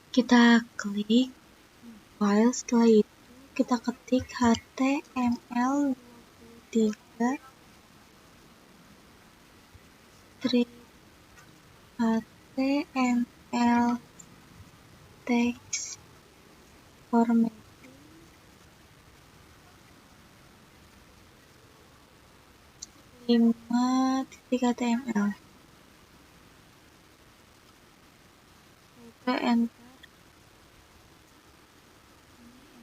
Kita klik file, setelah itu kita ketik HTML23 strip HTML text formatting 5.html. Kita enter.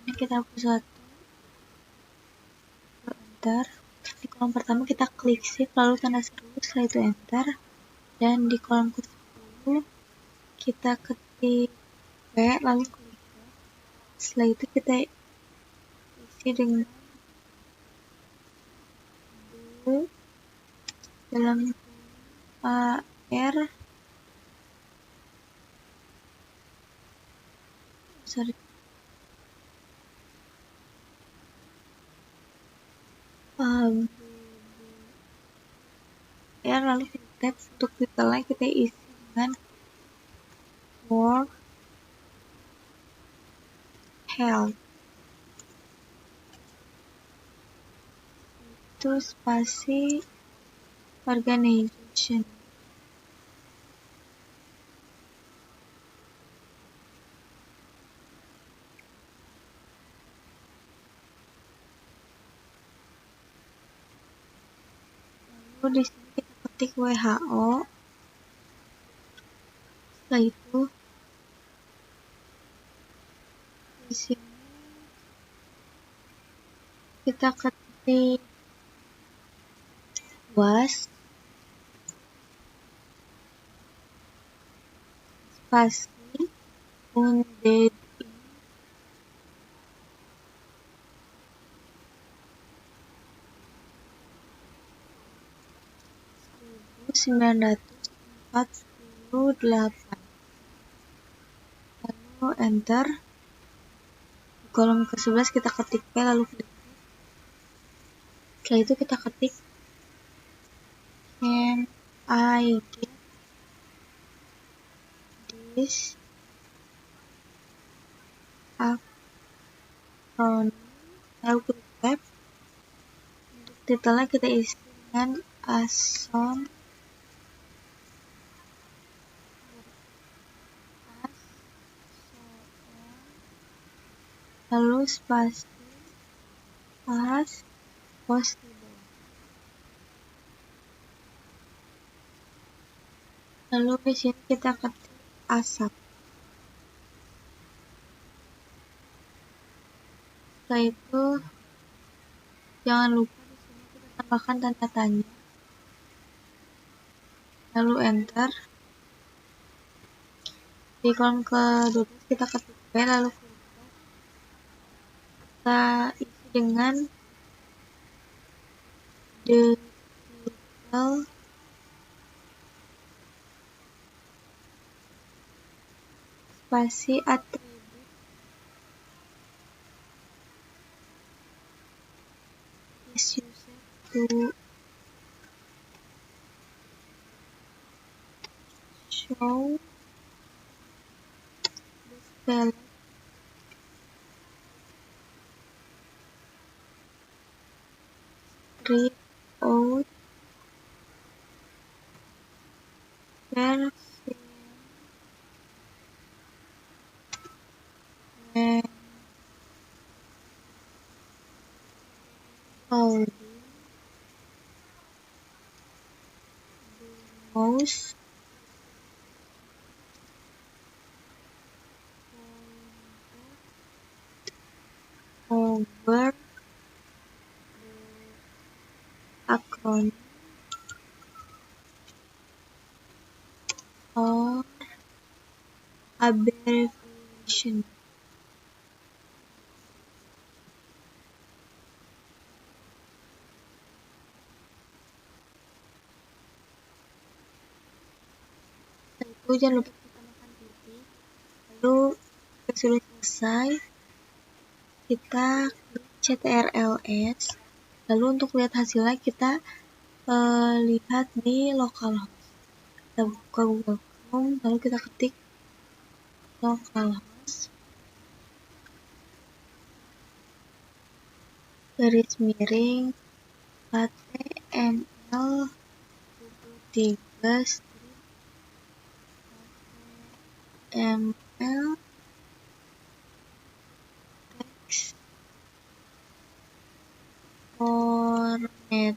Ini kita hapus satu. Enter. Di kolom pertama kita klik shift lalu tanda seru, setelah itu enter. Dan di kolom ke-10 kita ketik P lalu klik back. Setelah itu kita isi dengan do dalam AR lalu kita tab. Untuk detailnya kita isi dengan for health itu spasi organization. Lalu di sini kita ketik WHO. Setelah itu di sini kita ketik was spasi wounded in 1948. Lalu enter. Di kolom ke-11 kita ketik P lalu klik. Setelah itu kita ketik can I get this acronym, lalu klik tab. Untuk detailnya kita isi dengan ason lalu spasi as possible. Lalu di sini kita ketik asap. Setelah itu jangan lupa di sini kita tambahkan tanda tanya. Lalu enter. Di kolom ke-12 kita ketik P lalu klik. Kita isi dengan the title spasi atribut is used to show the spelling strip out version when holding the mouse over the acronym or abbreviation. Itu jangan lupa kita tambahkan titik. Lalu jika sudah selesai kita klik CTRL-S. Lalu untuk lihat hasilnya kita lihat di localhost. Kita buka Google Chrome lalu kita ketik localhost garis miring html 3 strip html text format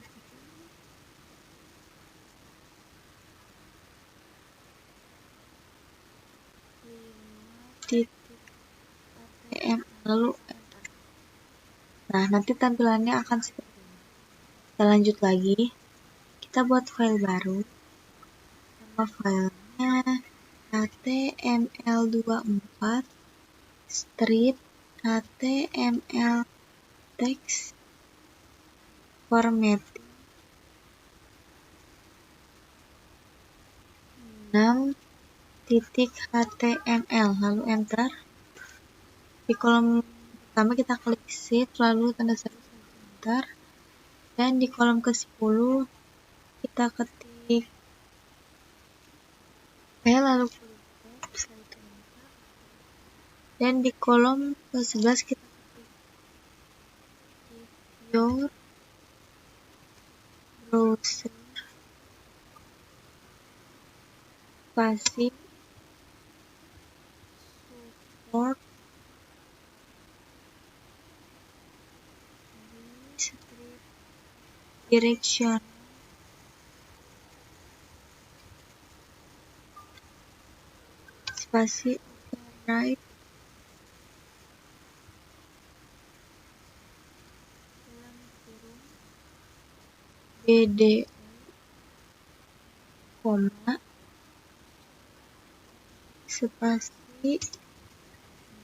5.html lalu enter. Nah, nanti tampilannya akan seperti ini. Kita lanjut lagi. Kita buat file baru. Nama filenya html24 strip html text formatting 6.html lalu enter. Di kolom pertama kita klik shift lalu tanda seru enter, dan di kolom ke-10 kita ketik P lalu klik tab setelah itu enter, dan di kolom ke-11 kita ketik if your browser spasi support strip direction spasi override dalam kurung BDO koma spasi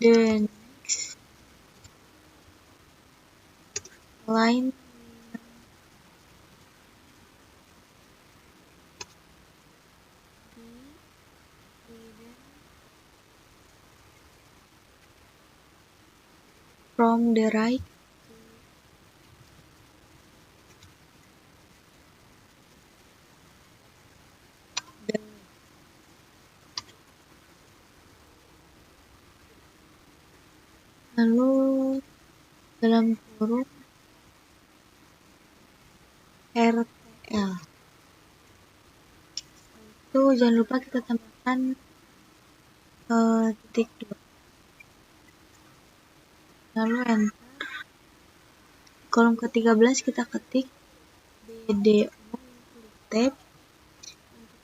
the next line be hidden from the right to the left. Lalu dalam kurung RTL. Itu jangan lupa kita tambahkan titik 2. Lalu enter. Di kolom ke-13 kita ketik BDO klik tab.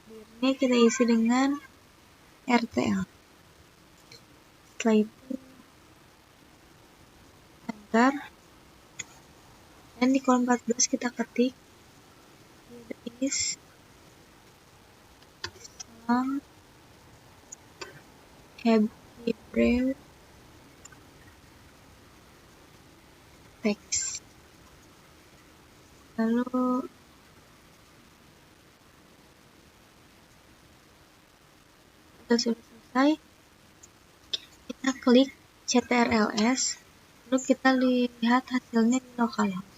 Untuk birnya kita isi dengan RTL. Setelah itu enter. Dan di kolom 14 kita ketik here is some Hebrew text. Lalu sudah selesai, kita klik CTRLS, lalu kita lihat hasilnya di localhost.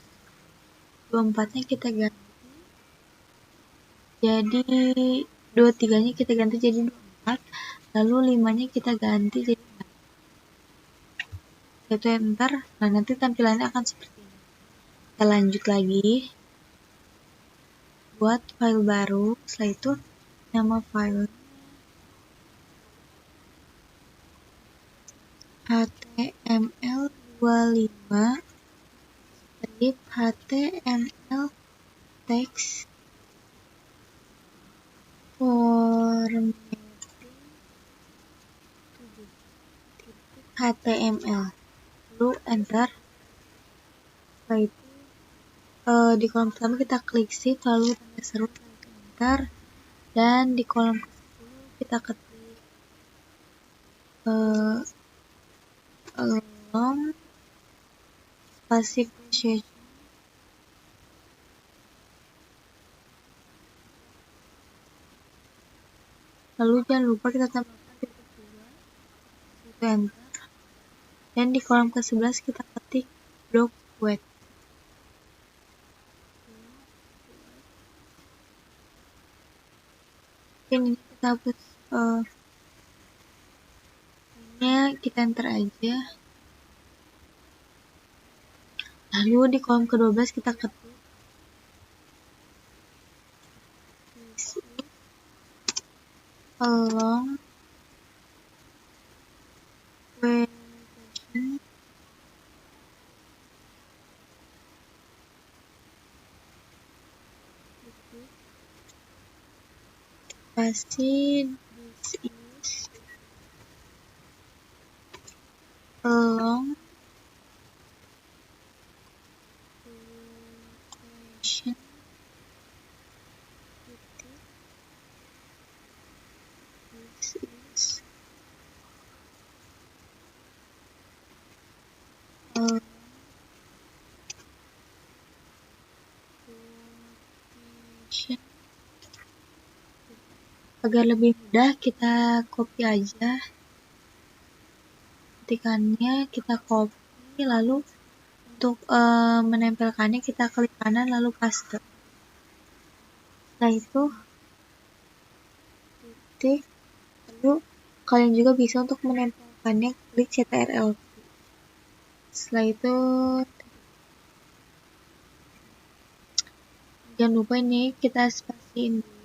24-nya kita ganti jadi 23-nya kita ganti jadi 24, lalu 5-nya kita ganti jadi 6. Itu enter. Nah, nanti tampilannya akan seperti ini. Kita lanjut lagi, buat file baru. Setelah itu nama file html25 strip html text formatting 7.html lalu enter. Setelah itu di kolom pertama kita klik shift lalu tanda seru enter, dan di kolom ke-10 kita ketik long spasi precision lalu jangan lupa kita tambahkan titik 2 itu enter, dan di kolom ke-11 kita ketik block quote. Ini kita hapus Namanya kita enter aja. Lalu di kolom ke-12 kita ketik isi along vegetation pasti this is along vegetation this is along vegetation. Agar lebih mudah kita copy aja ketikannya, kita copy, lalu untuk menempelkannya kita klik kanan lalu paste. Setelah itu titik, lalu kalian juga bisa untuk menempelkannya klik CTRL. Setelah itu jangan lupa ini kita spasiin dulu.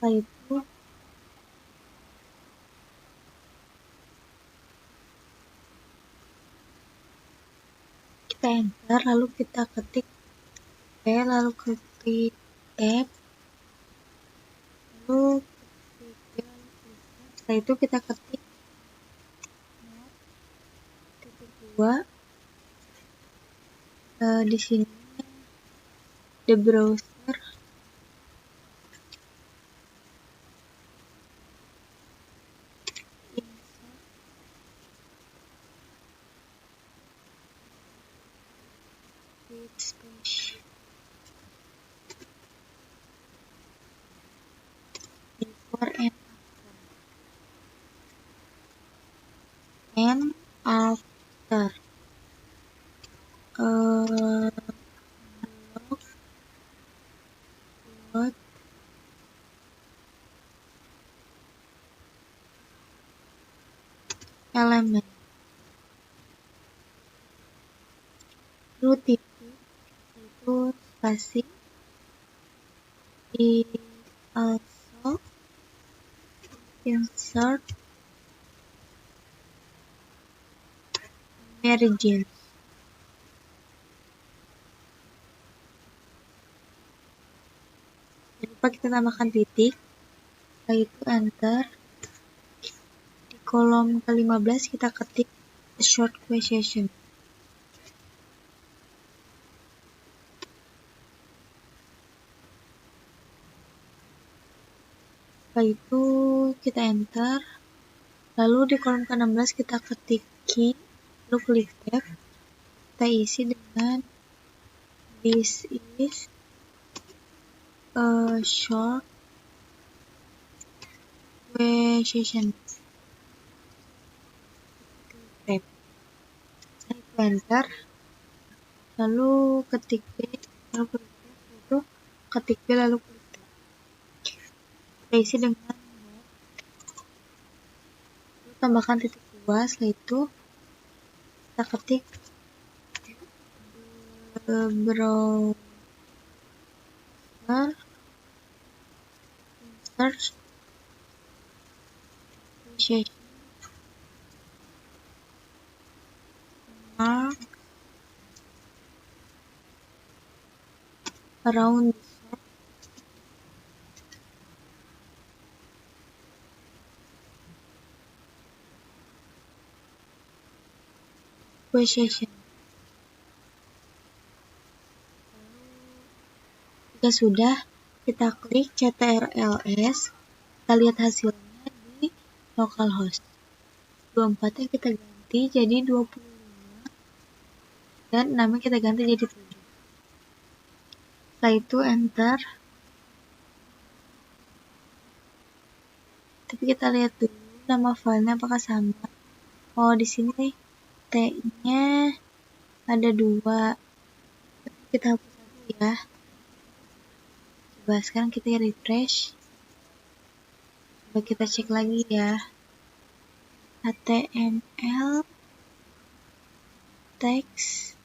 Setelah itu kita enter, lalu kita ketik P, lalu klik Tab, lalu ketik P, setelah itu kita ketik titik 2 di sini the browser space before and after block element lalu titik itu spasi is also insert margins. Jangan lupa kita tambahkan titik, setelah itu enter. Di kolom ke-15 kita ketik short question. Setelah itu kita enter, lalu di kolom ke-16 kita ketik key, lalu klik tab, kita isi dengan this is a short question. Tab, setelah itu enter, lalu ketik B, lalu klik tab, lalu ketik B, lalu klik tab, kita isi dengan lalu tambahkan titik 2, setelah itu kita ketik browser search question mark around the short question. Jika sudah, kita klik CTRL-S, kita lihat hasilnya di localhost. 24 nya kita ganti jadi 25 dan 6 nya kita ganti jadi 7. Setelah itu enter. Tapi kita lihat dulu nama filenya apakah sama. Oh, di sini T-nya ada 2. Kita hapus ya. Coba sekarang kita refresh. Coba kita cek lagi ya. HTML text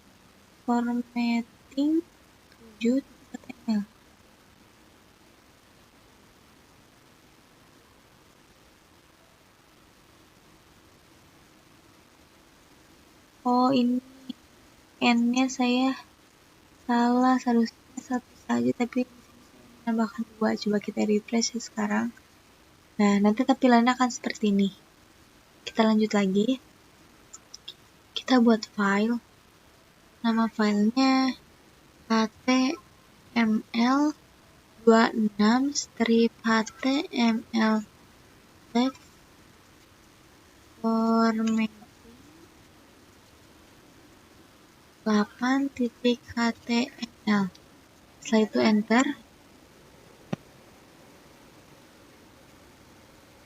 formatting 7.html. Oh, ini n-nya saya salah, seharusnya satu saja, tapi saya menambahkan 2. Coba kita refresh ya sekarang. Nah, nanti tampilannya akan seperti ini. Kita lanjut lagi. Kita buat file. Nama filenya html26 strip html text formatting 8.html. Setelah itu enter.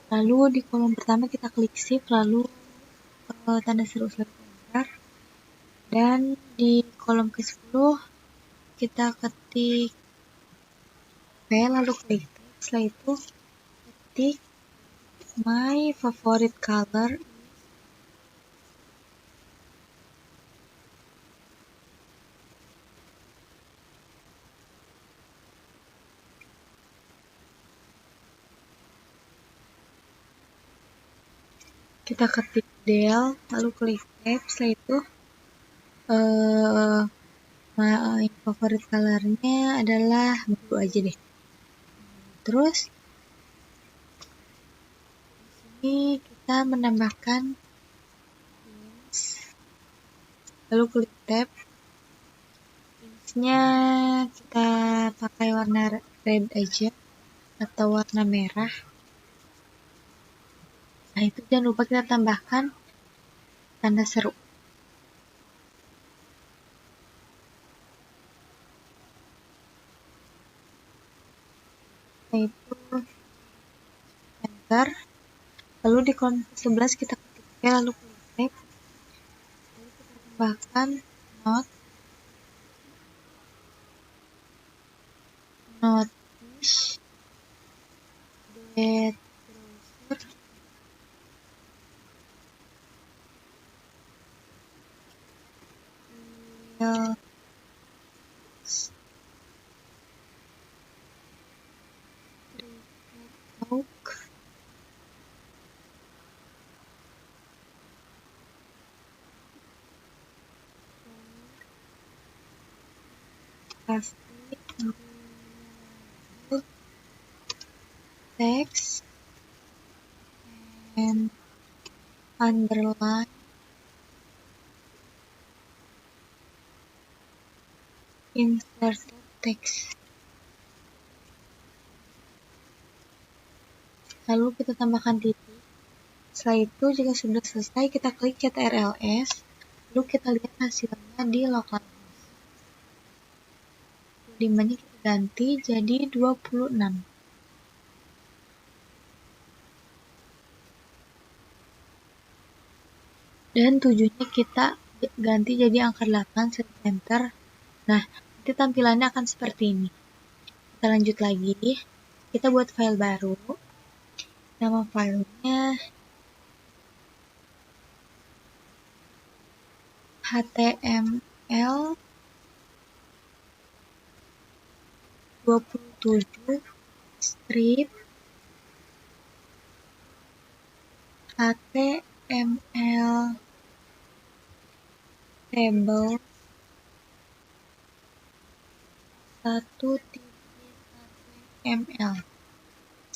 Lalu di kolom pertama kita klik shift, lalu tanda seru enter. Dan di kolom ke-10 kita ketik P, lalu klik tab. Setelah itu ketik my favorite color. Kita ketik del, lalu klik tab. Setelah itu my favorite colornya adalah biru aja deh. Terus di sini kita menambahkan ins, lalu klik tab. Insnya kita pakai warna red aja atau warna merah. Nah, itu jangan lupa kita tambahkan tanda seru. Nah, itu enter. Lalu di kolom 11 kita ketik P, lalu klik tab. Lalu kita tambahkan notice that browser will revoke pasti text and underline inserted text. Lalu kita tambahkan titik. Setelah itu jika sudah selesai kita klik ctrls, lalu kita lihat hasilnya di localhost. 5-nya kita ganti jadi 26. Dan 7-nya kita ganti jadi angka 8, set enter. Nah, nanti tampilannya akan seperti ini. Kita lanjut lagi. Kita buat file baru. Nama filenya html 27 strip html table 1.html.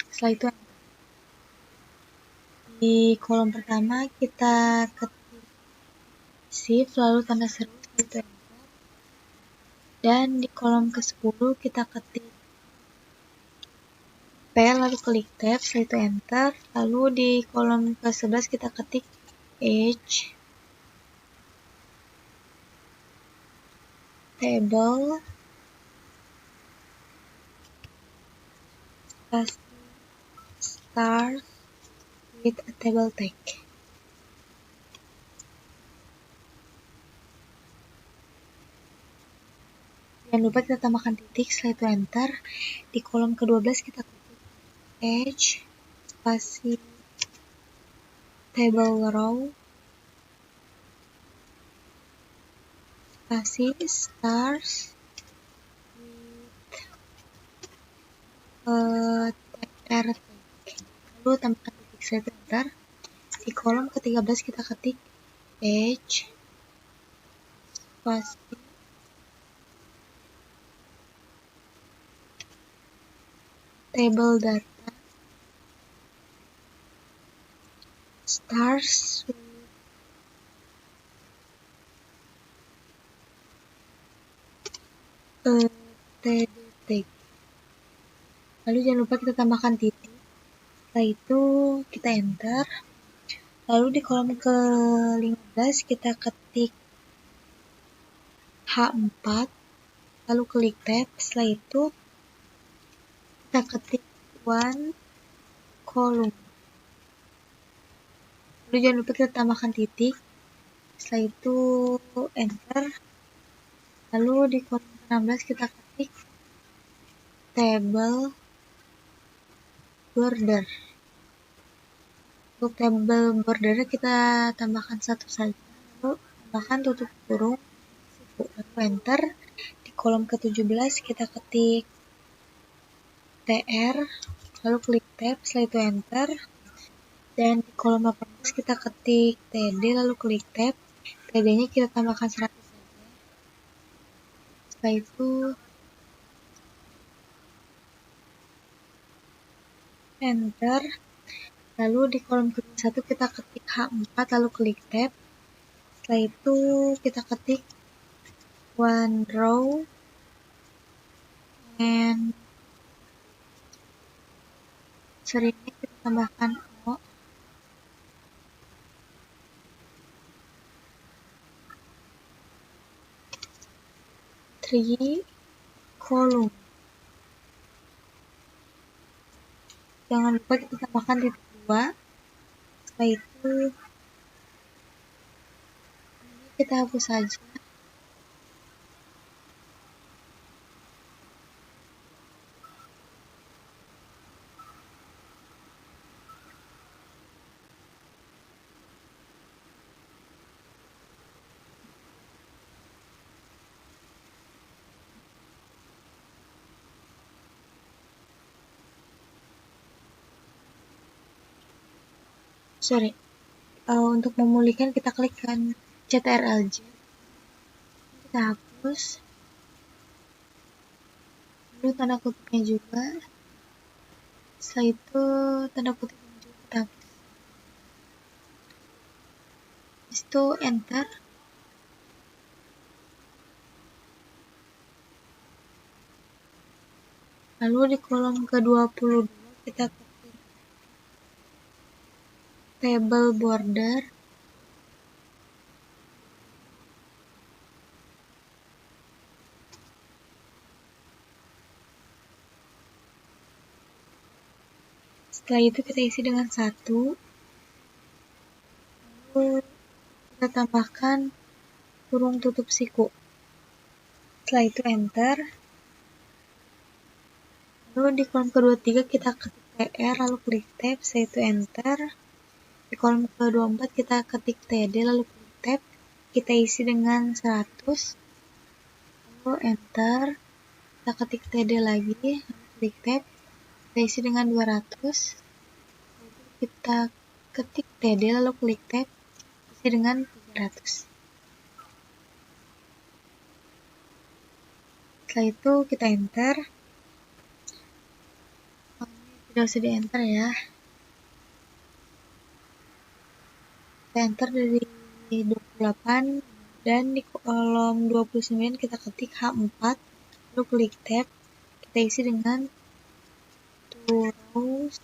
Setelah itu di kolom pertama kita ketik shift lalu tanda seru, setelah itu enter. Dan di kolom ke-10 kita ketik P lalu klik tab, setelah itu enter. Lalu di kolom ke-11 kita ketik H table start with a table tag. Jangan lupa kita tambahkan titik, setelah itu enter. Di kolom ke-12 kita ketik H spasi table row spasi stars with tr tag. Lalu tambahkan titik, setelah itu enter. Di kolom ke-13 kita ketik H spasi table data stars with td tag. Lalu jangan lupa kita tambahkan titik. Setelah itu kita enter. Lalu di kolom ke-15 kita ketik H4, lalu klik tab. Setelah itu kita ketik one column. Lalu jangan lupa kita tambahkan titik. Setelah itu enter. Lalu di kolom ke-16 kita ketik table border. Untuk table border kita tambahkan satu saja, lalu tambahkan tutup kurung, lalu enter. Di kolom ke-17 kita ketik tr, lalu klik tab, setelah itu enter. Dan di kolom 18 kita ketik td, lalu klik tab. Td nya kita tambahkan 100 saja. Setelah itu enter. Lalu di kolom ke-21 kita ketik H4, lalu klik tab. Setelah itu kita ketik one row and seringnya kita tambahkan O. Three column. Jangan lupa kita tambahkan titik 2. Setelah itu kita hapus saja. Untuk memulihkan kita klikkan CTRL-J, kita hapus, lalu tanda kutipnya juga. Setelah itu tanda kutipnya juga kita hapus. Habis itu enter. Lalu di kolom ke-22 kita ketik table border. Setelah itu kita isi dengan 1. Lalu kita tambahkan kurung tutup siku. Setelah itu enter. Lalu di kolom ke-23 kita ketik tr, lalu klik tab, setelah itu enter. Di kolom ke-24 kita ketik td, lalu klik tab, kita isi dengan 100, lalu enter. Kita ketik td lagi, lalu klik tab, kita isi dengan 200, lalu kita ketik td, lalu klik tab, isi dengan 300. Setelah itu kita enter. Tidak usah di enter ya. Kita enter dari 28 dan di kolom 29 kita ketik H4, lalu klik tab, kita isi dengan 2 rows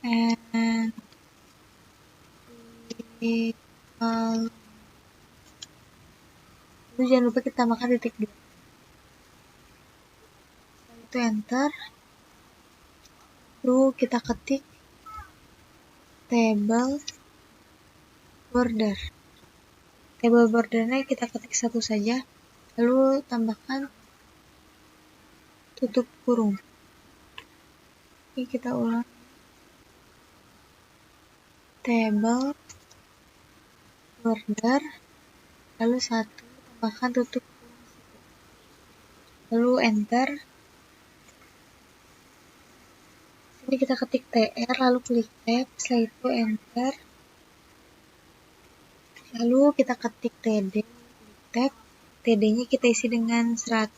and 3 columns. Lalu jangan lupa kita tambahkan titik 2. Setelah itu enter. Lalu kita ketik table border. Table bordernya kita ketik satu saja. lalu tambahkan tutup kurung. Ini kita ulang. Table border, lalu 1, tambahkan tutup kurung, lalu enter. Ini kita ketik tr, lalu klik tab, setelah itu enter, lalu kita ketik td, klik tab, td nya kita isi dengan 100,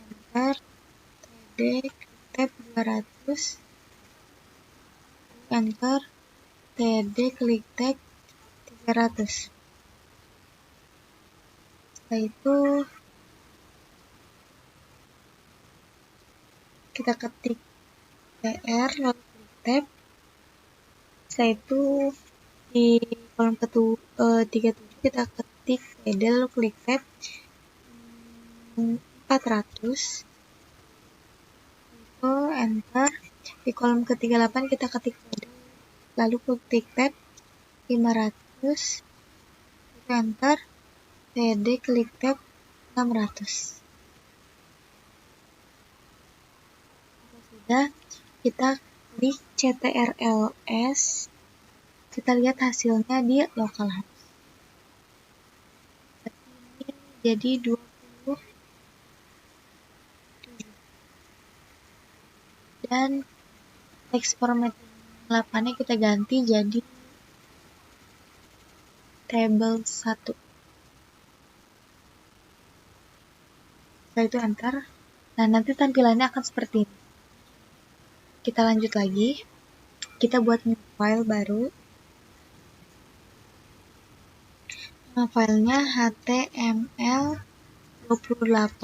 enter, td, klik tab 200, enter, td, klik tab 300. Setelah itu kita ketik tr, lalu klik tab. Setelah itu di kolom 37 kita ketik td, lalu klik tab 400, itu enter. Di kolom ke-38 kita ketik td, lalu klik tab 500, itu enter, td, klik tab 600. Sudah, kita klik ctrls, kita lihat hasilnya di localhost. Ini jadi 27, dan teks formatting 8-nya kita ganti jadi table 1. Setelah itu enter. Nah, nanti tampilannya akan seperti ini. Kita lanjut lagi. Kita buat new file baru. Nama filenya html28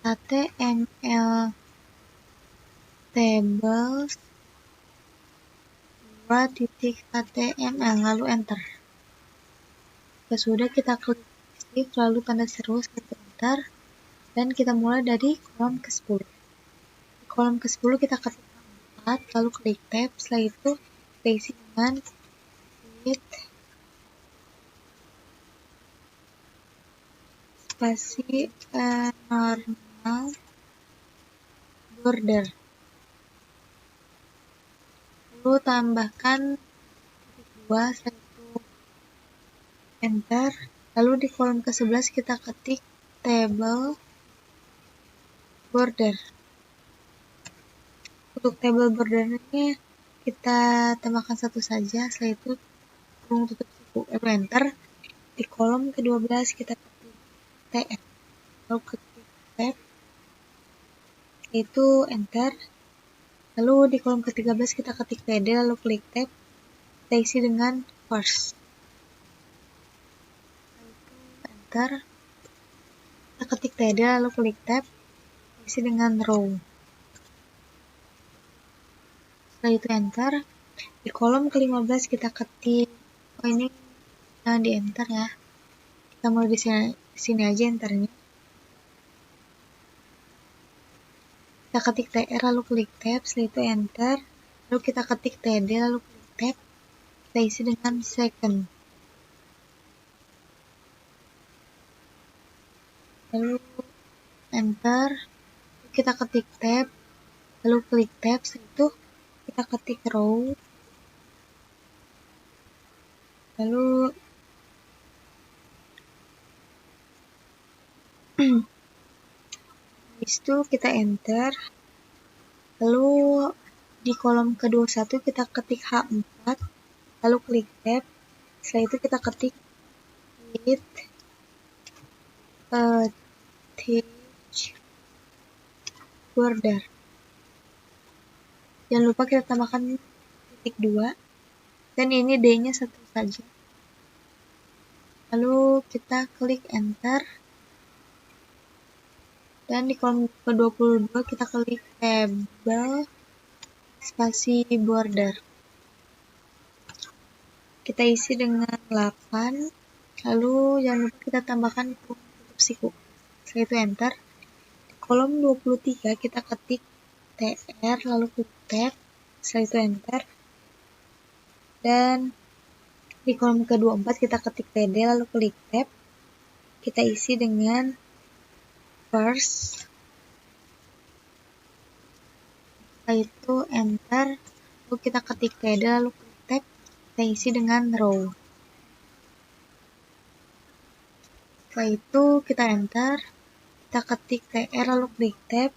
html tables 2.html, lalu enter. Sudah, kita klik shift lalu tanda seru, enter, dan kita mulai dari kolom ke-10. Di kolom ke-10 kita ketik 4, lalu klik tab, setelah itu kita isi dengan width spasi normal border, lalu tambahkan titik 2, setelah itu enter. Lalu di kolom ke-11 kita ketik table border. Untuk table bordernya kita tambahkan 1 saja, setelah itu kurung tutup siku, lalu enter. Di kolom ke-12 kita ketik tr, lalu ketik tab, itu enter. Lalu di kolom ke-13 kita ketik td, lalu klik tab, kita isi dengan first, enter. Kita ketik td, lalu klik tab, isi dengan row. Setelah itu enter. Di kolom ke-15 kita ketik, ini jangan di enter ya, kita mulai di sini aja enternya. Kita ketik tr, lalu klik tab, setelah itu enter. Lalu kita ketik td, lalu klik tab, kita isi dengan second, lalu enter. Kita ketik tab, lalu klik tab, setelah itu kita ketik row, lalu habis itu kita enter. Lalu di kolom ke-21 kita ketik H4, lalu klik tab, setelah itu kita ketik width text border. Jangan lupa kita tambahkan titik 2, dan ini D-nya 1 saja. Lalu kita klik enter, dan di kolom ke-22 kita klik table spasi border. Kita isi dengan 8, lalu jangan lupa kita tambahkan kurung tutup siku. Setelah itu enter. Di kolom 23 kita ketik tr, lalu klik tab, setelah itu enter. Dan di kolom ke-24 kita ketik td, lalu klik tab, kita isi dengan first, setelah itu enter, lalu kita ketik TD, lalu klik tab, kita isi dengan row. Setelah itu kita enter, kita ketik TR lalu klik tab,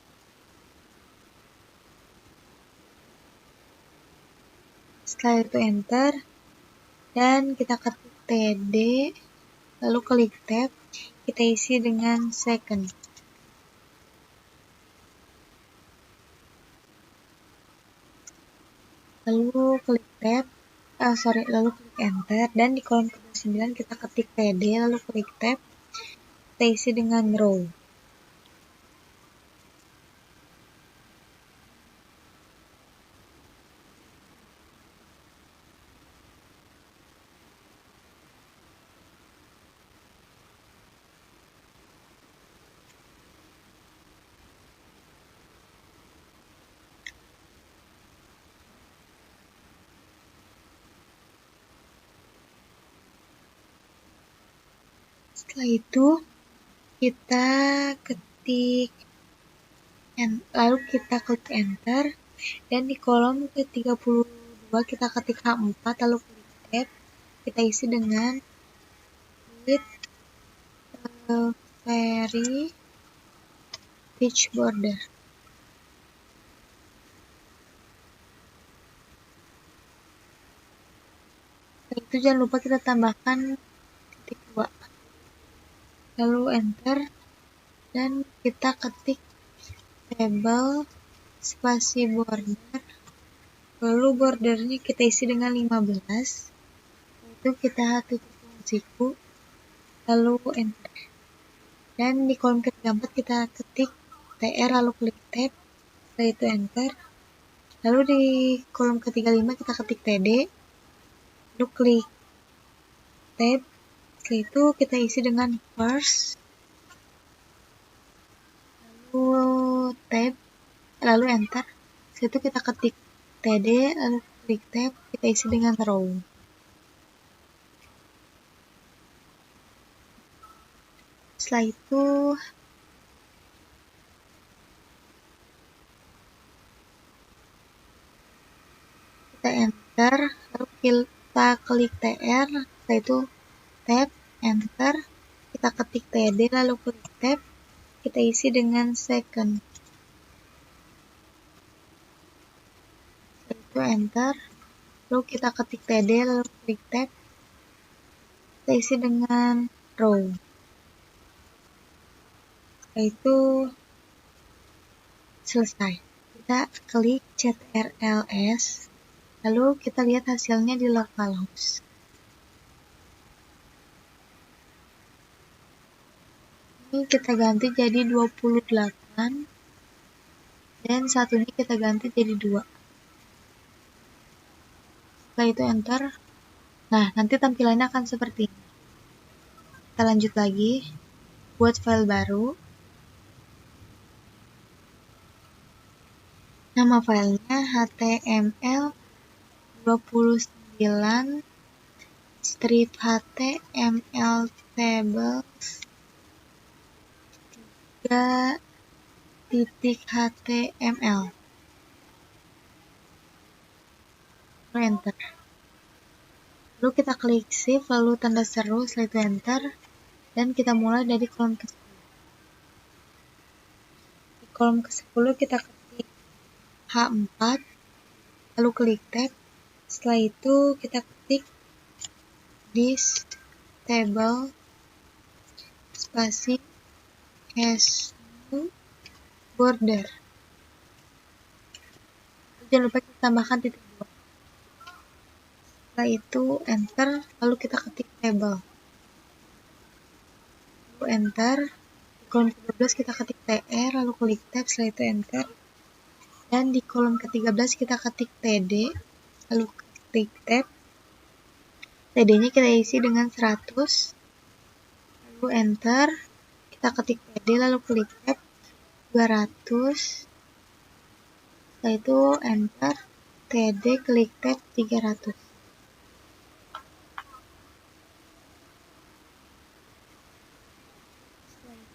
setelah itu enter, dan kita ketik TD lalu klik tab, kita isi dengan second. Lalu klik tab, lalu klik enter, dan di kolom ke-9 kita ketik TD lalu klik tab, kita isi dengan row. Setelah itu kita ketik lalu kita klik enter, dan di kolom ke-32 kita ketik H4 lalu klik tab, kita isi dengan with very rich border. Setelah itu jangan lupa kita tambahkan titik 2, lalu enter, dan kita ketik table spasi border, lalu bordernya kita isi dengan 15, itu kita tutup siku, lalu enter, dan di kolom ke-34 kita ketik TR lalu klik tab, setelah itu enter, lalu di kolom ke-35 kita ketik TD lalu klik tab, setelah itu kita isi dengan first, lalu tab, lalu enter, setelah itu kita ketik TD lalu klik tab, kita isi dengan row. Setelah itu kita enter, lalu kita klik TR, setelah itu tab, enter, kita ketik TD lalu klik tab, kita isi dengan second. Setelah itu enter, lalu kita ketik TD lalu klik tab, kita isi dengan row. Setelah itu selesai. Kita klik CTRLS, lalu kita lihat hasilnya di localhost. Ini kita ganti jadi 28, dan satunya kita ganti jadi 2. Setelah itu enter. Nah, nanti tampilannya akan seperti ini. Kita lanjut lagi, buat file baru. Nama filenya html29 strip html tables 3.html. Lalu enter. Lalu kita klik shift lalu tanda seru, setelah itu enter, dan kita mulai dari kolom ke-10. Di kolom ke-10 kita ketik H4 lalu klik tab, setelah itu kita ketik this table spasi has no border. Jangan lupa kita tambahkan titik 2. Setelah itu enter, lalu kita ketik table, lalu enter. Di kolom ke-12 kita ketik TR lalu klik tab, setelah itu enter, dan di kolom ke-13 kita ketik TD lalu klik tab, TD-nya kita isi dengan 100, lalu enter, kita ketik TD lalu klik tab 200, setelah itu enter, TD klik tab 300.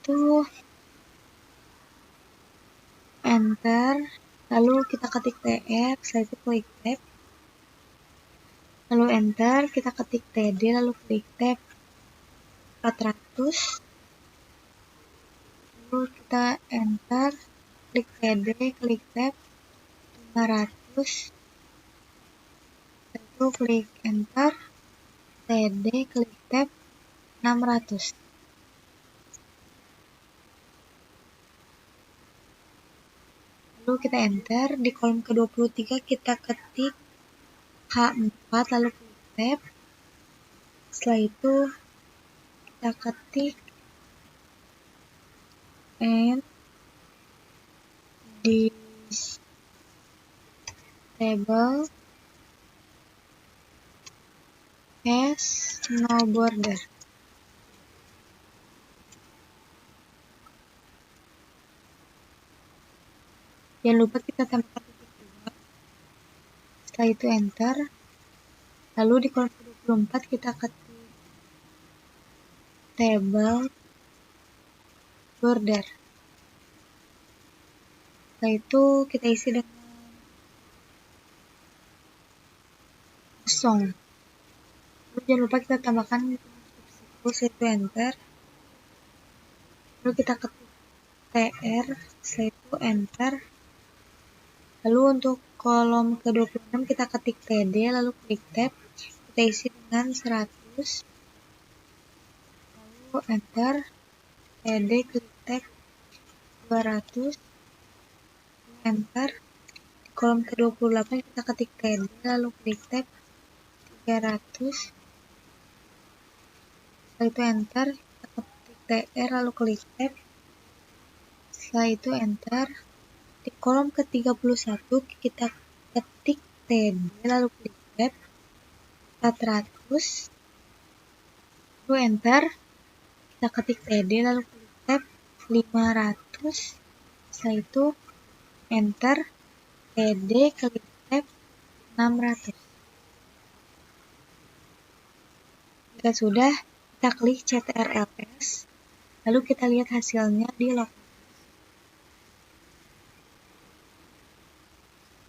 itu enter, lalu kita ketik TR, setelah itu klik tab, lalu enter, kita ketik TD, lalu klik tab 400, lalu kita enter, klik TD, klik tab 500, lalu klik enter, TD, klik tab 600. Lalu kita enter, di kolom ke-23 kita ketik H4, lalu klik tab, setelah itu kita ketik and this table has no border. Jangan lupa kita tambahkan titik 2. Setelah itu enter. Lalu di kolom ke-24 kita ketik table border. Setelah itu kita isi dengan kosong. Lalu jangan lupa kita tambahkan setelah itu enter. Lalu kita ketik TR, setelah itu enter. Lalu untuk kolom ke-26 kita ketik TD, lalu klik tab, kita isi dengan 100, lalu enter, TD, klik tab 200, enter. Di kolom ke-28 kita ketik TD, lalu klik tab 300, setelah itu enter, kita ketik TR, lalu klik tab, setelah itu enter. Di kolom ke-31 kita ketik TD, lalu klik tab 400, lalu enter, kita ketik TD, lalu klik tab 500, setelah itu enter, TD, klik tab 600. Jika sudah, kita klik CTRL-S, lalu kita lihat hasilnya di lokasi.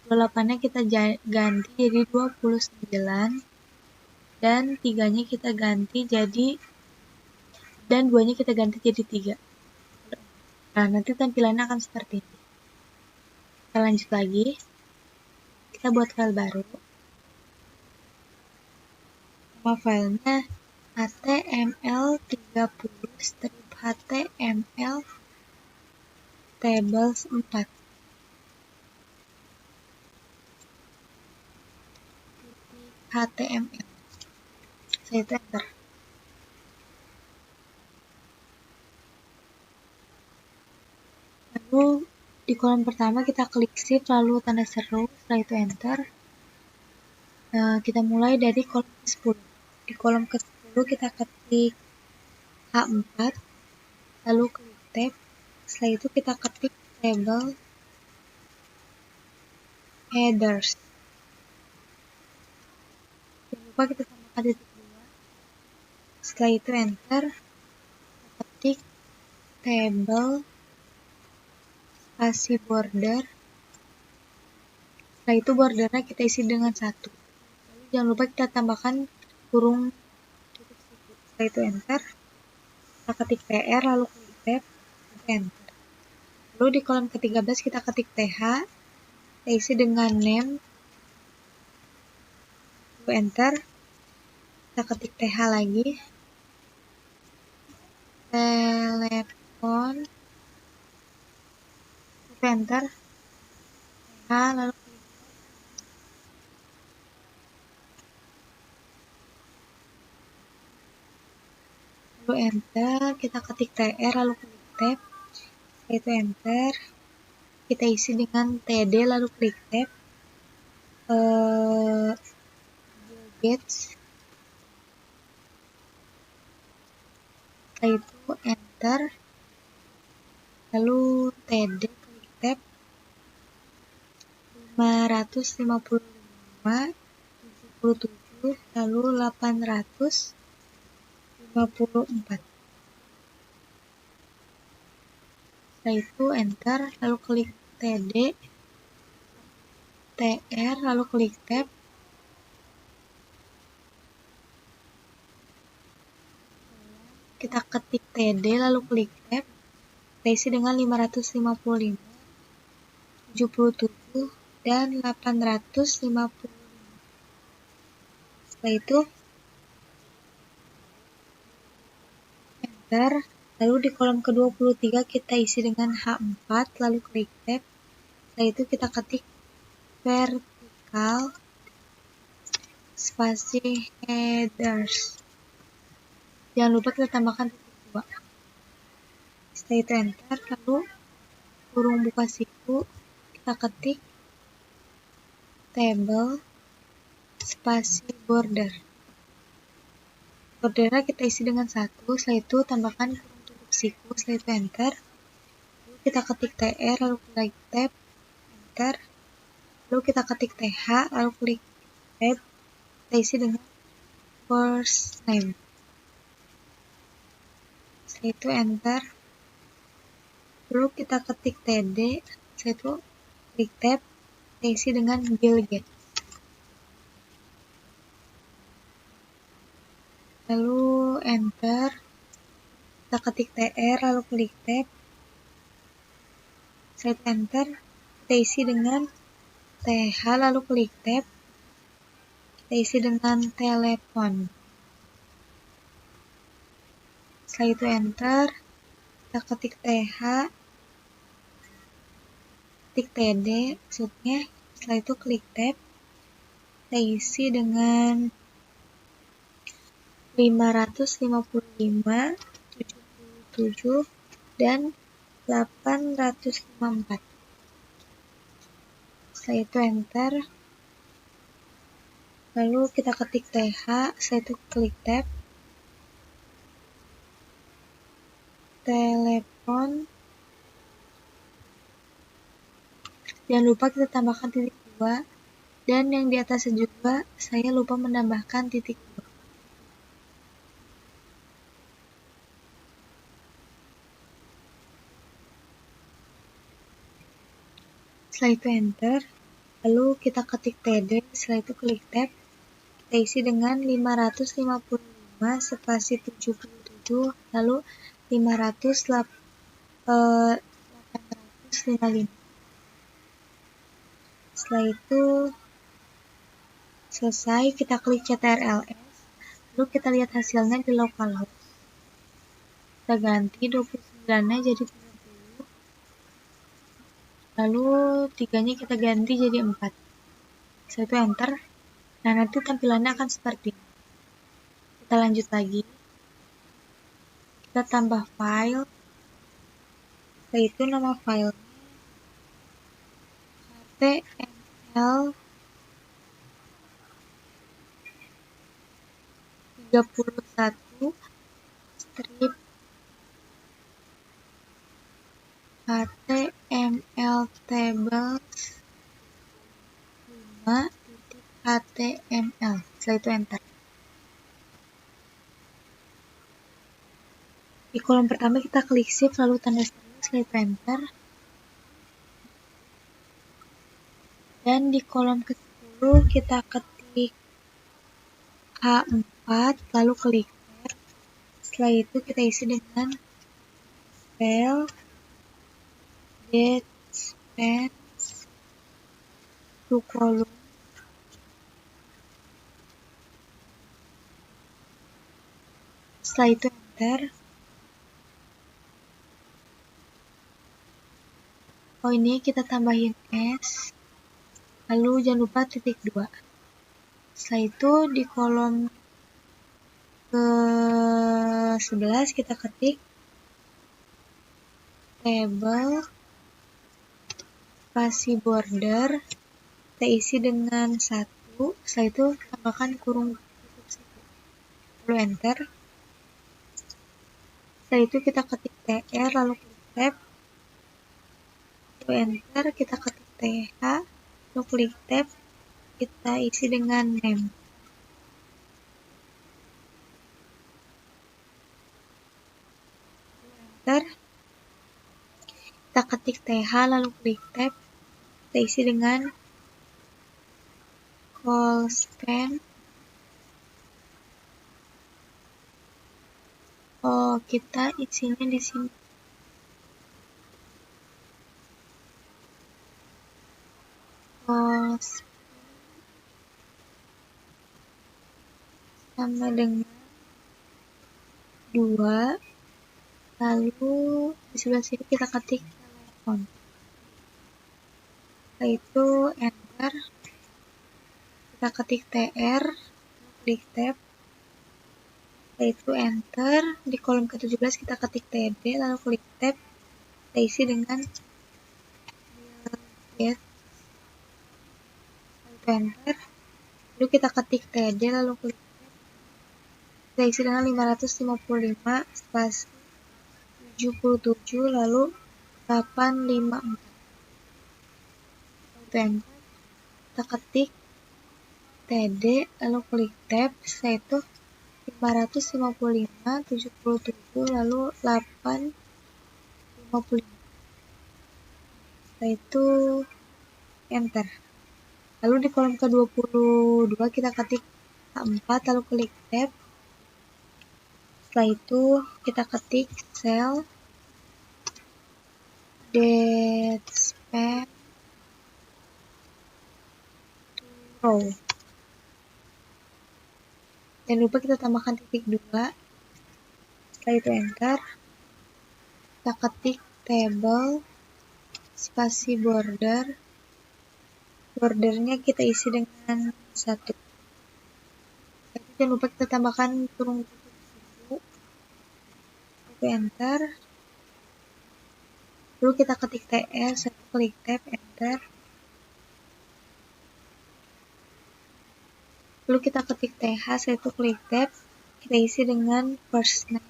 28-nya kita ganti jadi 29, dan 3-nya kita ganti jadi, dan 2-nya kita ganti jadi 3. Nah, nanti tampilannya akan seperti ini. Kita lanjut lagi. Kita buat file baru. Nama filenya html30-html tables 4. HTML. Saya enter. Lalu di kolom pertama kita klik shift lalu tanda seru, setelah itu enter. Kita mulai dari kolom ke-10. Di kolom ke-10 kita ketik H4, lalu klik tab, setelah itu kita ketik table headers. Jangan lupa kita tambahkan titik 2. Setelah itu enter, kita ketik table spasi border. Setelah itu bordernya kita isi dengan 1. Lalu jangan lupa kita tambahkan kurung titik siku. Setelah itu enter, kita ketik TR, lalu klik tab, enter. Lalu di kolom ke-13 kita ketik TH, kita isi dengan name, lalu enter. Kita ketik TH lagi, telepon, enter, TH, lalu klik lalu enter. Kita ketik TR, lalu klik tab, setelah itu enter. Kita isi dengan TD, lalu klik tab, Gates, setelah itu enter, lalu TD, klik tab 555, 77, lalu 854. Setelah itu enter, lalu klik TD, TR, lalu klik tab. Kita ketik TD, lalu klik tab. Kita isi dengan 555, 77, dan 850. Setelah itu enter, lalu di kolom ke-23 kita isi dengan H4, lalu klik tab. Setelah itu kita ketik vertikal spasi headers. Jangan lupa kita tambahkan titik 2. Setelah itu enter, lalu kurung buka siku, kita ketik table spasi border. Bordernya kita isi dengan 1, setelah itu tambahkan kurung tutup siku, setelah itu enter. Lalu kita ketik TR, lalu klik tab, enter. Lalu kita ketik TH, lalu klik tab, kita isi dengan first name. Setelah itu enter. Lalu kita ketik TD, setelah itu klik tab, kita isi dengan Bill Gates. Lalu enter, kita ketik TR, lalu klik tab, setelah itu enter, kita isi dengan TH, lalu klik tab, kita isi dengan telepon. Setelah itu enter, kita ketik TH, ketik TD maksudnya, setelah itu klik tab, kita isi dengan 555, 77, dan 854. Setelah itu enter, lalu kita ketik TH, setelah itu klik tab, telepon. Jangan lupa kita tambahkan titik 2, dan yang di atasnya juga saya lupa menambahkan titik 2. Setelah itu enter, lalu kita ketik TD, setelah itu klik tab, kita isi dengan 555 spasi 77, lalu 855. Setelah itu selesai, kita klik CTRL-S, lalu kita lihat hasilnya di localhost. Kita ganti 29-nya jadi 30, lalu 3-nya kita ganti jadi 4. Setelah itu enter. Nah, nanti tampilannya akan seperti ini. Kita lanjut lagi. Kita tambah file. Setelah itu nama filenya HTML 31 strip HTML tables 5.html. Setelah itu enter. Di kolom pertama kita klik shift lalu tanda seru, setelah itu enter. Dan di kolom ke-10 kita ketik H4 lalu klik tab. Setelah itu kita isi dengan spell dispense to column. Setelah itu enter. Oh, ini kita tambahin S, lalu jangan lupa titik 2. Setelah itu di kolom ke-11 kita ketik table spasi border, kita isi dengan 1, setelah itu tambahkan kurung tutup siku, lalu enter. Setelah itu kita ketik TR lalu klik tab, lalu enter, kita ketik TH lalu klik tab, kita isi dengan name. Enter. kita ketik TH lalu klik tab, kita isi dengan call span. Kita isinya di sini. Call span sama dengan 2, lalu di sebelah sini kita ketik telepon. Setelah itu enter, kita ketik TR, klik tab, setelah itu enter, di kolom ke-17 kita ketik TD, lalu klik tab, kita isi dengan get, lalu enter, lalu kita ketik TD, lalu klik tab, kita isi dengan 555 spasi 77 lalu 854, lalu enter, kita ketik TD, lalu klik tab, setelah itu 555 77 lalu 855, setelah itu enter, lalu di kolom ke-22 kita ketik A4 lalu klik tab, setelah itu kita ketik cell that span to row. Jangan lupa kita tambahkan titik 2. Setelah itu enter, kita ketik table spasi border, bordernya kita isi dengan 1. Jangan lupa kita tambahkan kurung kutu. Lalu enter, lalu kita ketik TR, satu klik tab, enter, lalu kita ketik TH, satu klik tab, kita isi dengan first name,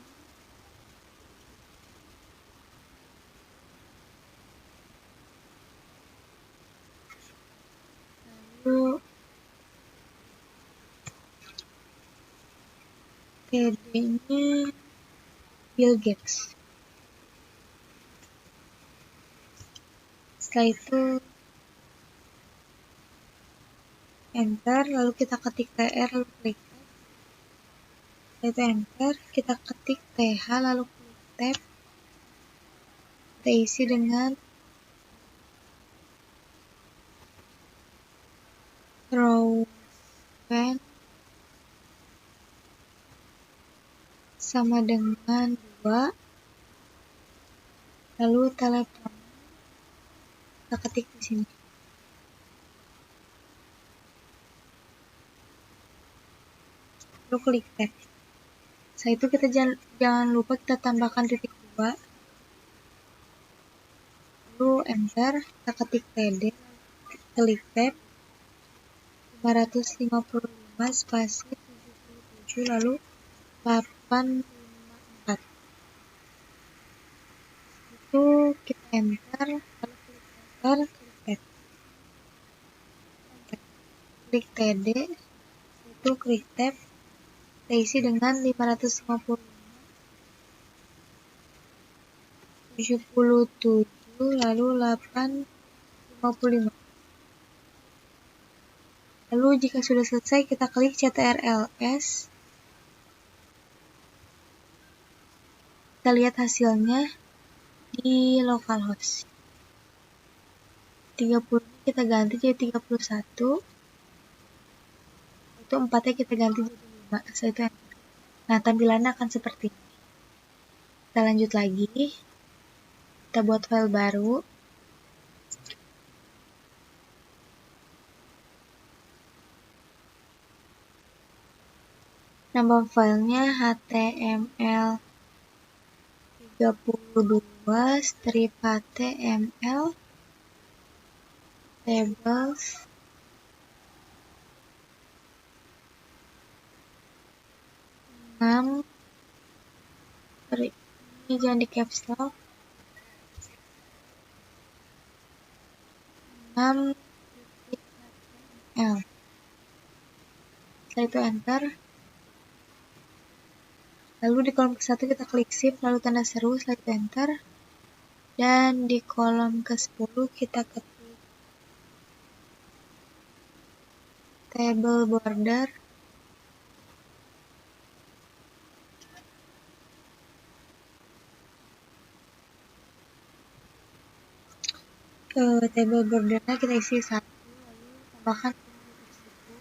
lalu PD-nya Bill Gates. Setelah itu enter, lalu kita ketik TR, lalu klik tab. Setelah itu enter, kita ketik TH, lalu klik tab, kita isi dengan row span sama dengan 2, lalu telepon kita ketik di sini. Lalu klik tab. Setelah itu kita jangan lupa kita tambahkan titik 2. Lalu enter, kita ketik TD, klik tab, 555 spasi 77 lalu 854. Itu kita enter, lalu klik enter, klik tab, klik TD, itu klik tab, kita isi dengan 555 77 lalu 855. Lalu jika sudah selesai kita klik CTRL-S. Kita lihat hasilnya di localhost. 30 kita ganti jadi 31. Itu 4-nya kita ganti jadi 5. Setelah itu enter. Nah, tampilannya akan seperti ini. Kita lanjut lagi. Kita buat file baru. Nama filenya html 32 strip html tables ini jangan di caps lock 6.html. Setelah itu enter, lalu di kolom ke-1 kita klik shift lalu tanda seru, setelah itu enter, dan di kolom ke-10 kita ketik table border. Table bordernya kita isi 1, lalu tambahkan situ.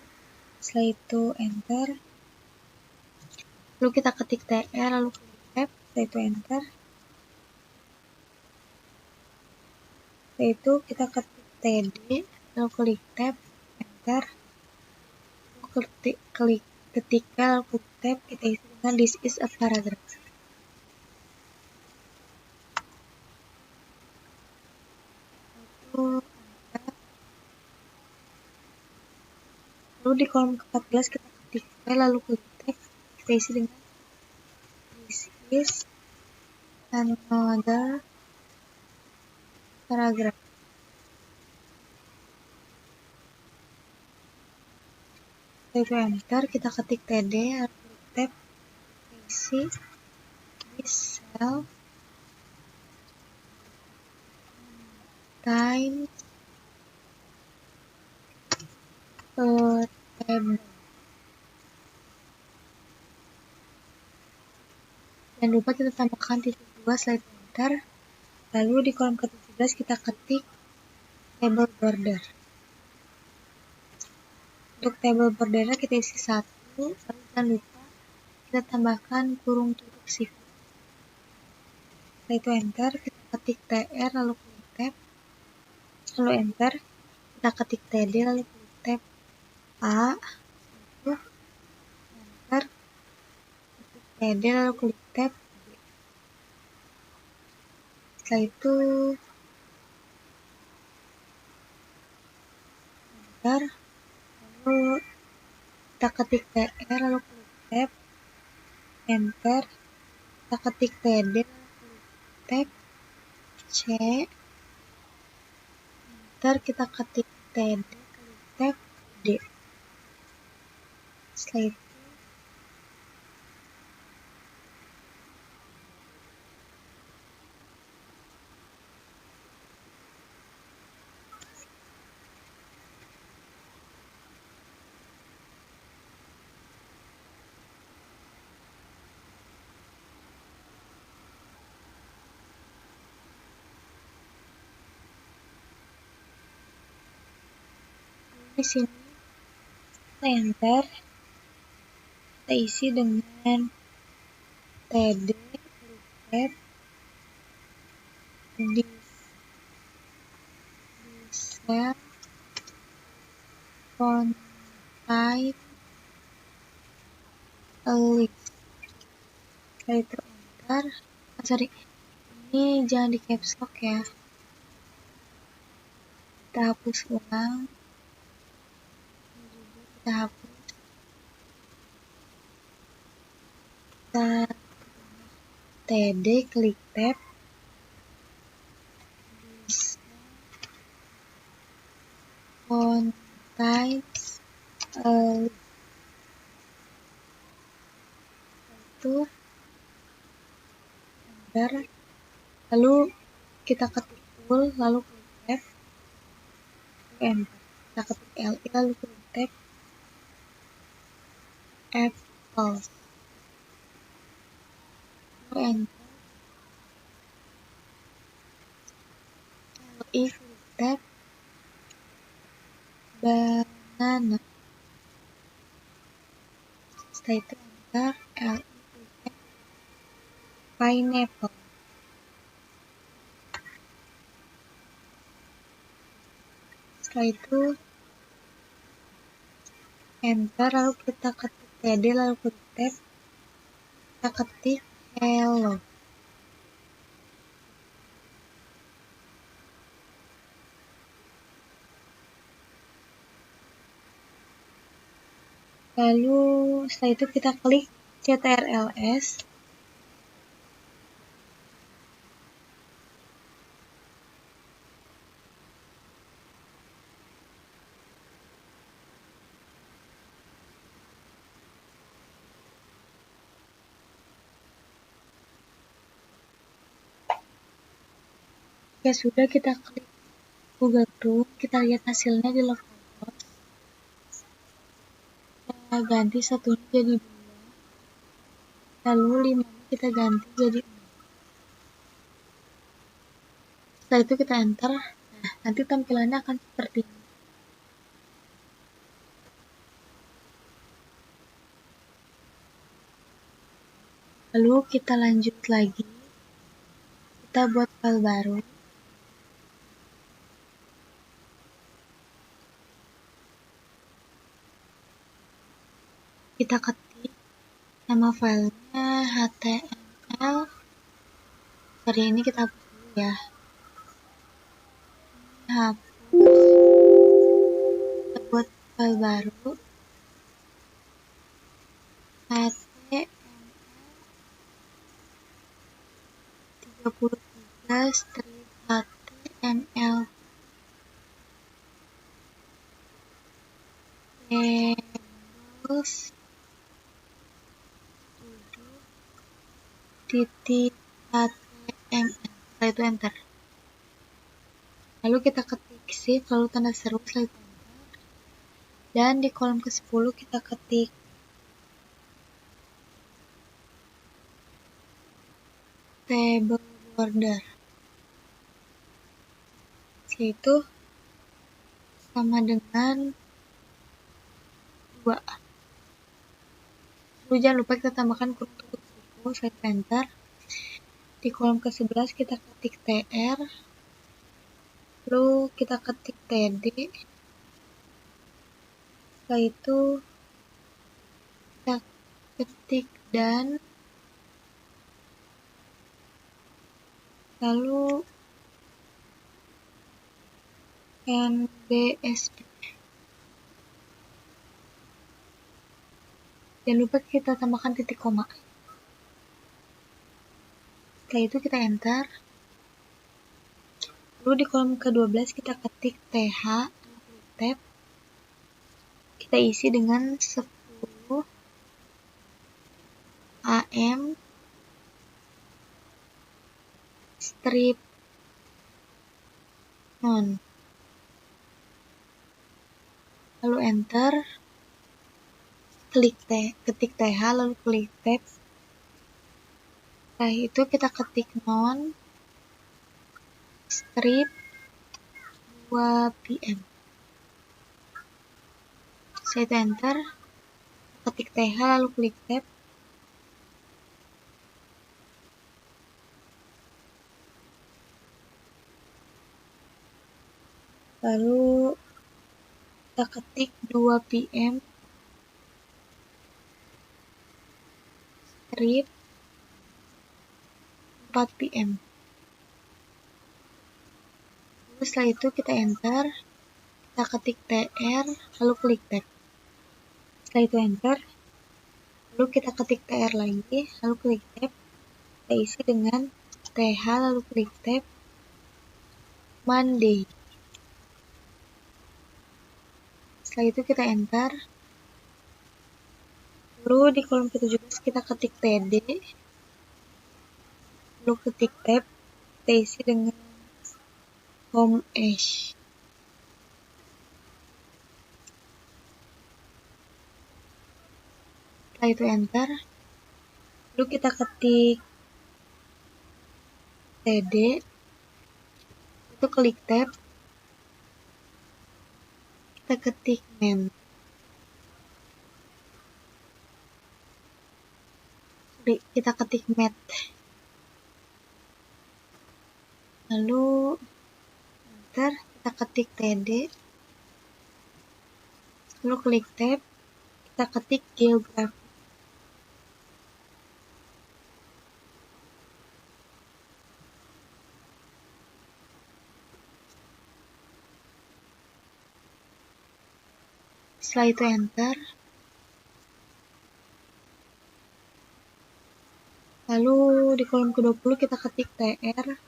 Setelah itu enter, lalu kita ketik tr, lalu klik tab, setelah itu enter. Setelah itu kita ketik td, lalu klik tab, enter. Lalu ketika lalu klik tab, kita isi dengan this is a paragraph. Lalu di kolom ke-14 kita ketik file, lalu klik tab, kita isi dengan this is another paragraph. Setelah itu enter, kita ketik td, lalu klik tab, isi this cell times table. Jangan lupa kita tambahkan titik 2 setelah itu enter. Lalu di kolom ke-17 kita ketik table border. Untuk table bordernya kita isi 1, lalu jangan lupa kita tambahkan kurung tutup shift. Setelah itu enter, kita ketik tr, lalu klik tab, lalu enter. Kita ketik td, lalu klik tab a, lalu enter. Ketik td, lalu klik tab b. Setelah itu enter, lalu kita ketik tr, lalu klik tab, enter. Kita ketik td, lalu klik tab c, enter. Kita ketik td, klik tab d. Setelah itu di sini kita enter, kita isi dengan td, klik tab, this cell contain a list. Setelah itu enter, ini jangan di caps lock ya, kita hapus ulang, ini juga kita hapus, kita td, klik tab, this contains a list. Itu enter, lalu kita ketik full, lalu klik tab, enter. Kita ketik li, lalu klik tab, apple, lalu enter. Li, klik tab, banana. Setelah itu enter, li, klik tab, pineapple. Setelah itu enter, lalu kita ketik td, lalu klik tab, kita ketik hello. Lalu setelah itu kita klik ctrls, Oke, sudah, kita klik Google Chrome, kita lihat hasilnya di localhost. Kita ganti satunya jadi 2, lalu 5 kita ganti jadi 6. Setelah itu kita enter. Nah, nanti tampilannya akan seperti ini. Lalu kita lanjut lagi. Kita buat file baru. Kita ketik nama filenya HTML. Sorry, ini kita hapus dulu ya. Hapus. Kita buat file baru. HTML 33 strip HTML tables titik HTML. Setelah itu enter. Lalu kita ketik shift, lalu tanda seru, setelah itu enter. Dan di kolom ke-10 kita ketik table border. Setelah itu sama dengan 2. Lalu jangan lupa kita tambahkan kurung tutup siku, setelah itu enter. Di kolom ke-11 kita ketik tr, lalu kita ketik td. Setelah itu kita ketik dan, lalu nbsp. Jangan lupa kita tambahkan titik koma. Setelah itu kita enter. Lalu di kolom ke-12 kita ketik th, tab. Kita isi dengan 10 am strip non. Lalu enter. Ketik th, lalu klik tab. Setelah itu kita ketik non strip 2 pm. Setelah itu enter. Ketik th, lalu klik tab. Lalu kita ketik 2 pm strip 4 pm. Lalu setelah itu kita enter. Kita ketik tr, lalu klik tab. Setelah itu enter. Lalu kita ketik tr lagi, lalu klik tab. Kita isi dengan th, lalu klik tab. Monday. Setelah itu kita enter. Lalu di kolom ke-17 kita ketik td, lalu ketik tab. Kita isi dengan home ash. Setelah itu enter. Lalu kita ketik td, itu klik tab. Kita ketik main. Kita ketik mat. Lalu enter, kita ketik td, lalu klik tab. Kita ketik geography. Setelah itu enter. Lalu di kolom ke-20 kita ketik tr,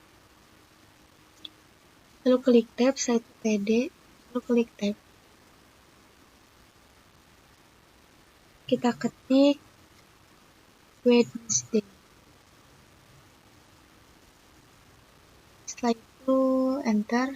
lalu klik tab. Setelah itu td, lalu klik tab. Kita ketik Wednesday. Setelah itu enter.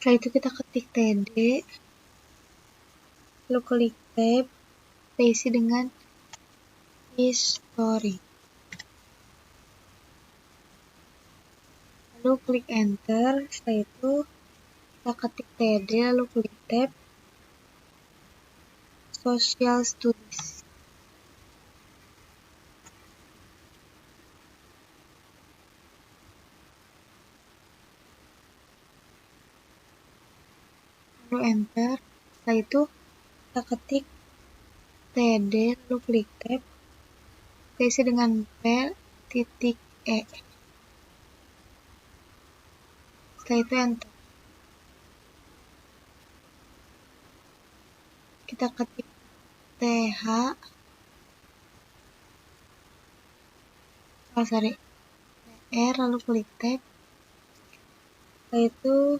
Setelah itu kita ketik td, lalu klik tab, kita isi dengan history. Lalu klik enter. Setelah itu kita ketik td, lalu klik tab, social studies. Lalu enter. Setelah itu kita ketik td, lalu klik tab, kita isi dengan p.e. Setelah itu enter. Kita ketik th, tr, lalu klik tab. Setelah itu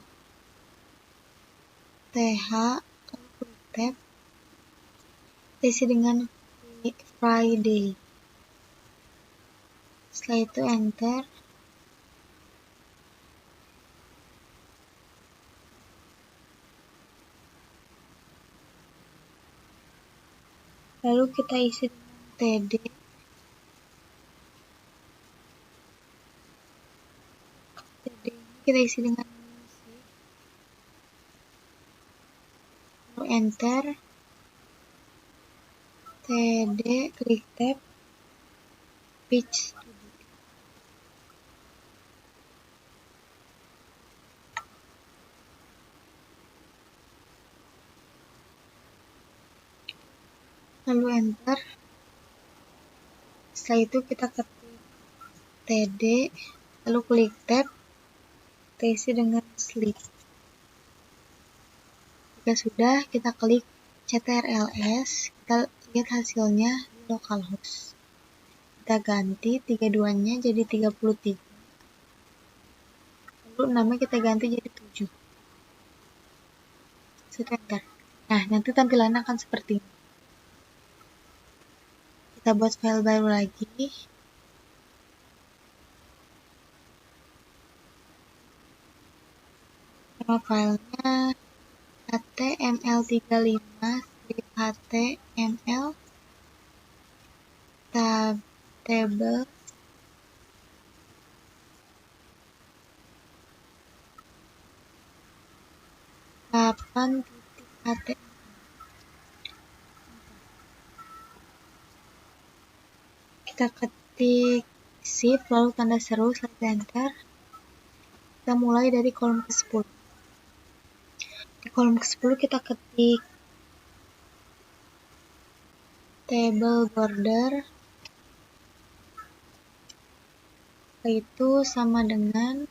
th, lalu klik tab, kita isi dengan Friday. Setelah itu enter. Lalu kita isi dengan td. Td ini kita isi dengan musik. Lalu enter. Td, klik tab, pitch studio. Lalu enter. Setelah itu kita ketik td, lalu klik tab, kita isi dengan sleep. Jika sudah, kita klik ctrls, kita lihat hasilnya di localhost. Kita ganti 32-nya jadi 33. Lalu 6-nya kita ganti jadi 7. Enter. Nah, nanti tampilannya akan seperti ini. Kita buat file baru lagi. Nama filenya html35 html table html. Kita ketik shift lalu tanda seru, setelah enter. Kita mulai dari kolom ke-10. Di kolom ke-10 kita ketik table border, itu sama dengan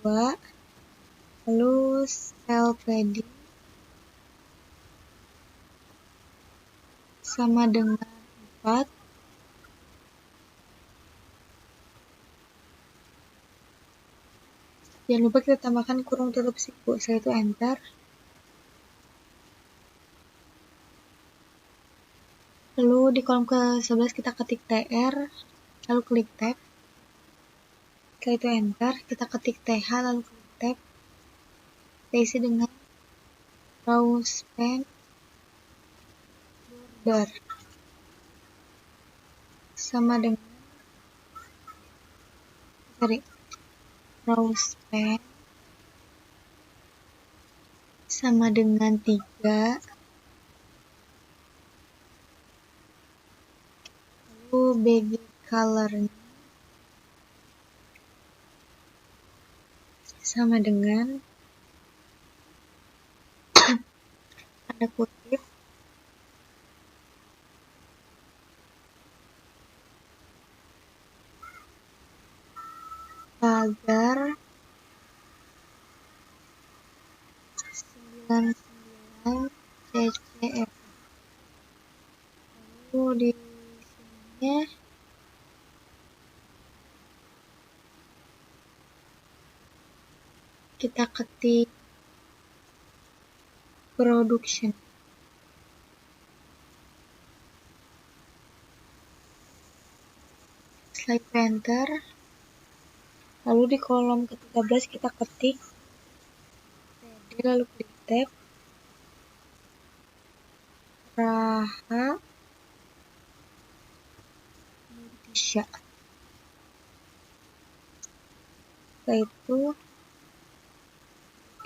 2, lalu cell padding sama dengan 4, jangan lupa kita tambahkan kurung tutup siku. Setelah itu enter. Lalu di kolom ke-11 kita ketik tr, lalu klik tab. Setelah itu enter. Kita ketik th, lalu klik tab. Kita isi dengan Rawspan border sama dengan Rawspan sama dengan 3, lalu baby colornya sama dengan tanda kutip pagar 99 CCF. Lalu di sininya kita ketik production. Setelah itu enter, lalu di kolom ke-13 kita ketik TD, lalu klik tab, Raha Murtisya. Setelah itu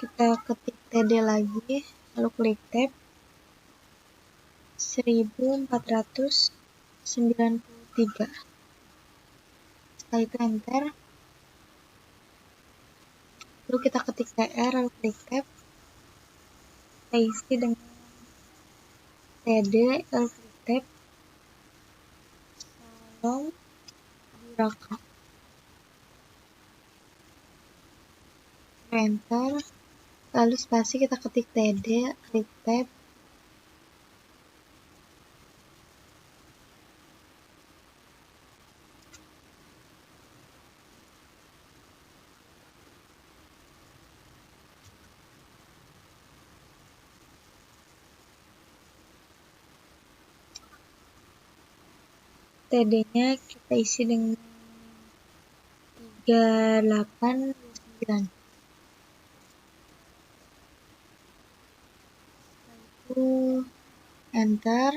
kita ketik TD lagi, lalu klik tab, 1493. Setelah itu enter, lalu kita ketik TR, lalu klik tab, kita isi dengan TD, lalu klik tab, Salom Buraka. Enter, lalu spasi kita ketik TD, klik tab, TD-nya kita isi dengan 3829. Lalu enter,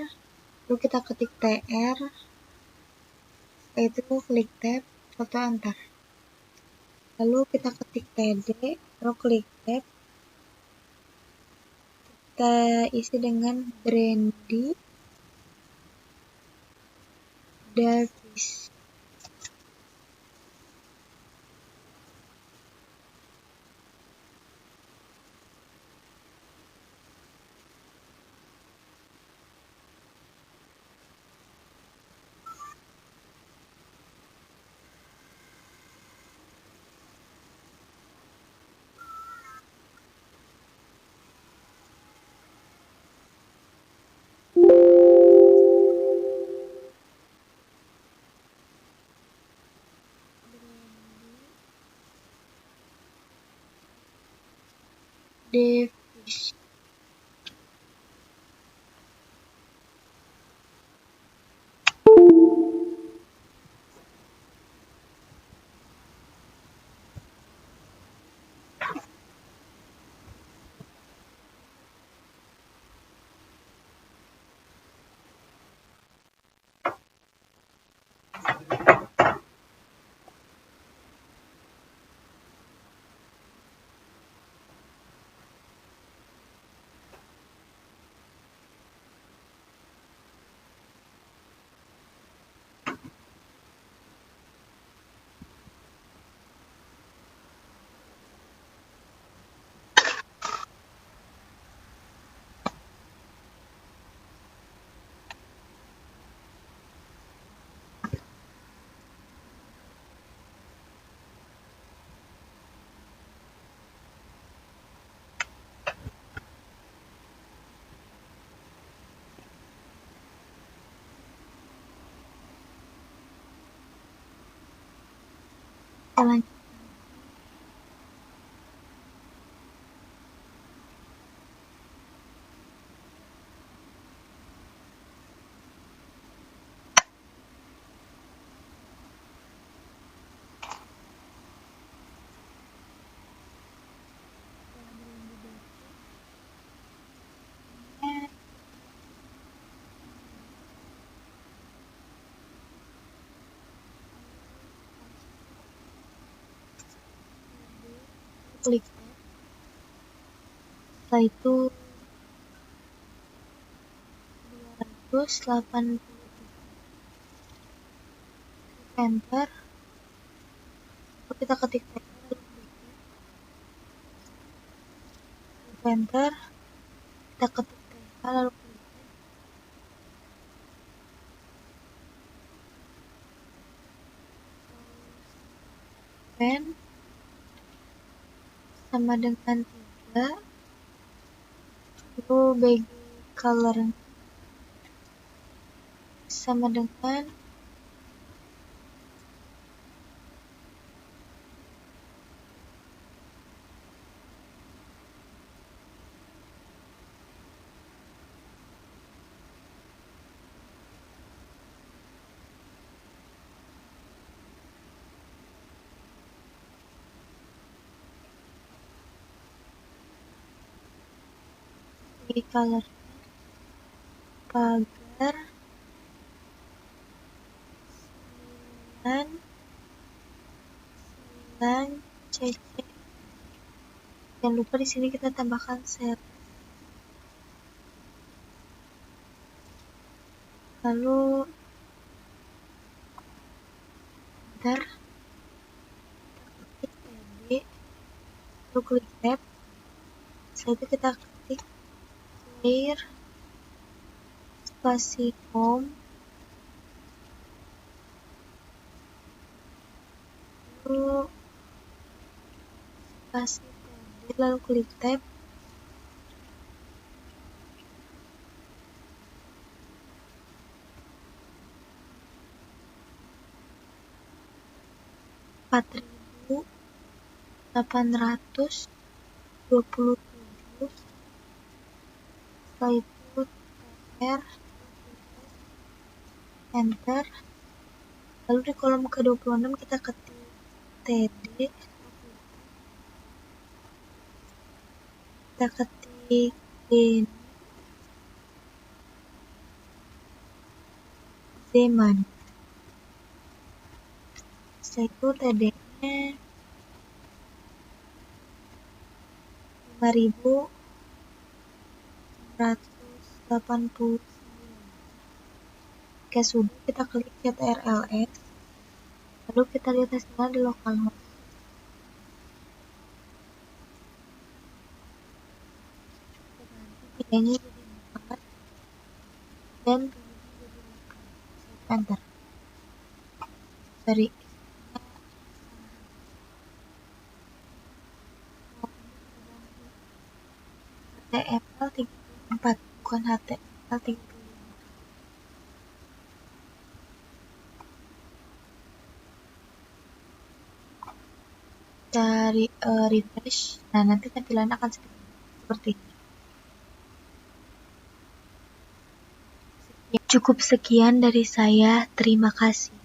lalu kita ketik TR, setelah itu klik tab, foto enter. Lalu kita ketik TD, lalu klik tab, kita isi dengan Brandy Darkis. Davis. Lanjut. Klik tab, setelah itu 280, enter, lalu kita ketik TR, lalu klik tab, enter, kita ketik TH, lalu klik tab, pen, sama dengan 3, lalu bagi color sama dengan bagi color pagar 9 cc. Jangan lupa di sini kita tambahkan set. Lalu enter, ketik td, lalu klik tab. Setelah itu kita ketik clear spasi home, lalu spasi td, lalu klik tab. (4.827). Setelah itu tr, enter. Lalu di kolom ke-26 kita ketik td, kita ketik Zeman. Setelah itu td-nya 5.689. Jika sudah, kita klik ctrls, lalu kita lihat hasilnya di localhost. Videonya jadi 4 dan videonya jadi 8. Enter. Sorry, HTML34 bukan HTML35. Dari refresh, nah nanti tampilannya akan seperti ini. Cukup sekian dari saya, terima kasih.